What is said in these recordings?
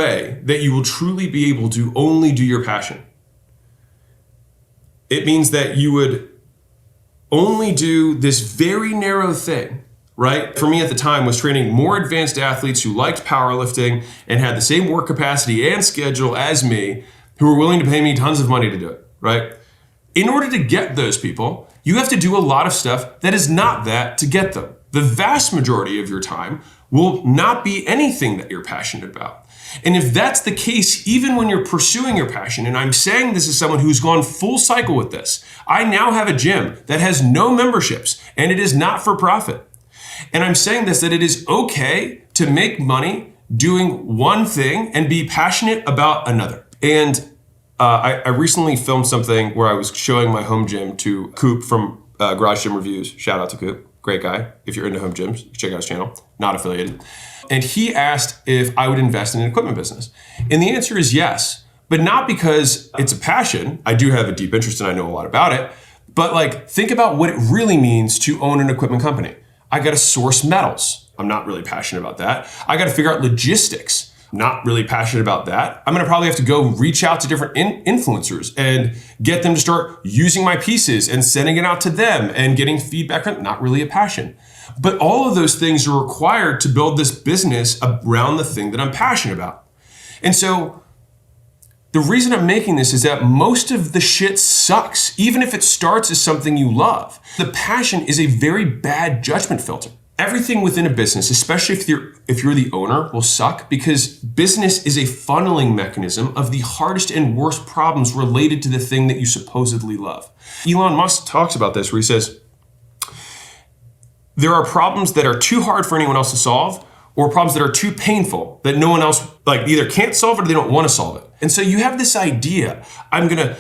way that you will truly be able to only do your passion. It means that you would only do this very narrow thing, right? For me at the time was training more advanced athletes who liked powerlifting and had the same work capacity and schedule as me, who were willing to pay me tons of money to do it, right? In order to get those people, you have to do a lot of stuff that is not that to get them. The vast majority of your time will not be anything that you're passionate about. And if that's the case, even when you're pursuing your passion, and I'm saying this as someone who's gone full cycle with this, I now have a gym that has no memberships and it is not for profit. And I'm saying this, that it is okay to make money doing one thing and be passionate about another. And I recently filmed something where I was showing my home gym to Coop from Garage Gym Reviews. Shout out to Coop. Great guy. If you're into home gyms, check out his channel. Not affiliated. And he asked if I would invest in an equipment business. And the answer is yes, but not because it's a passion. I do have a deep interest and I know a lot about it. But like, think about what it really means to own an equipment company. I got to source metals. I'm not really passionate about that. I got to figure out logistics. Not really passionate about that. I'm gonna probably have to go reach out to different influencers and get them to start using my pieces and sending it out to them and getting feedback. Not really a passion. But all of those things are required to build this business around the thing that I'm passionate about. And so the reason I'm making this is that most of the shit sucks, even if it starts as something you love. The passion is a very bad judgment filter. Everything within a business, especially if you're the owner, will suck because business is a funneling mechanism of the hardest and worst problems related to the thing that you supposedly love. Elon Musk talks about this where he says, there are problems that are too hard for anyone else to solve or problems that are too painful that no one else either can't solve it or they don't want to solve it. And so you have this idea, I'm gonna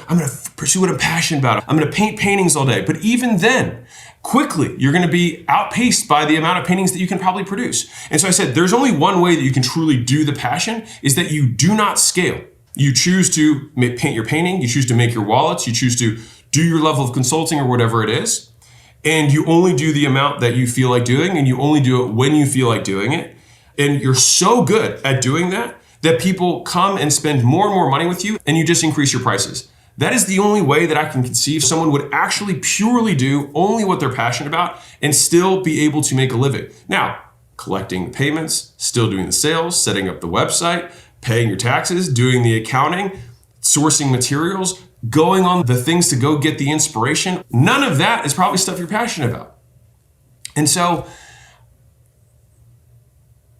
pursue what I'm passionate about. I'm gonna paint paintings all day. But even then, quickly, you're gonna be outpaced by the amount of paintings that you can probably produce. And so I said, there's only one way that you can truly do the passion is that you do not scale. You choose to paint your painting, you choose to make your wallets, you choose to do your level of consulting or whatever it is. And you only do the amount that you feel like doing and you only do it when you feel like doing it. And you're so good at doing that people come and spend more and more money with you and you just increase your prices. That is the only way that I can conceive someone would actually purely do only what they're passionate about and still be able to make a living. Now, collecting the payments, still doing the sales, setting up the website, paying your taxes, doing the accounting, sourcing materials, going on the things to go get the inspiration. None of that is probably stuff you're passionate about. And so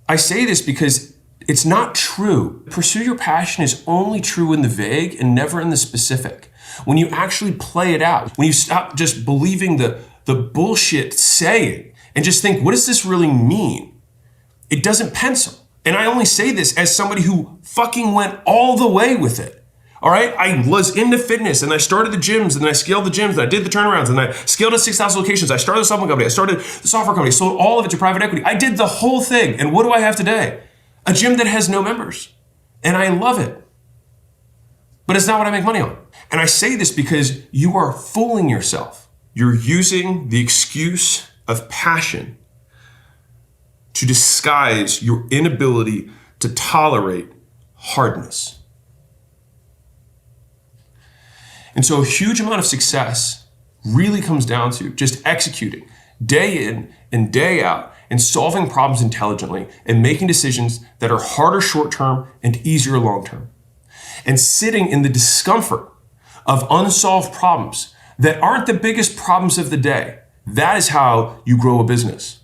I say this because it's not true. Pursue your passion is only true in the vague and never in the specific. When you actually play it out, when you stop just believing the bullshit saying and just think, what does this really mean? It doesn't pencil. And I only say this as somebody who fucking went all the way with it. All right, I was into fitness and I started the gyms and I scaled the gyms and I did the turnarounds and I scaled to 6,000 locations. I started the supplement company. I started the software company, sold all of it to private equity. I did the whole thing. And what do I have today? A gym that has no members. And I love it. But it's not what I make money on. And I say this because you are fooling yourself. You're using the excuse of passion to disguise your inability to tolerate hardness. And so a huge amount of success really comes down to just executing day in and day out and solving problems intelligently and making decisions that are harder short-term and easier long-term. And sitting in the discomfort of unsolved problems that aren't the biggest problems of the day. That is how you grow a business.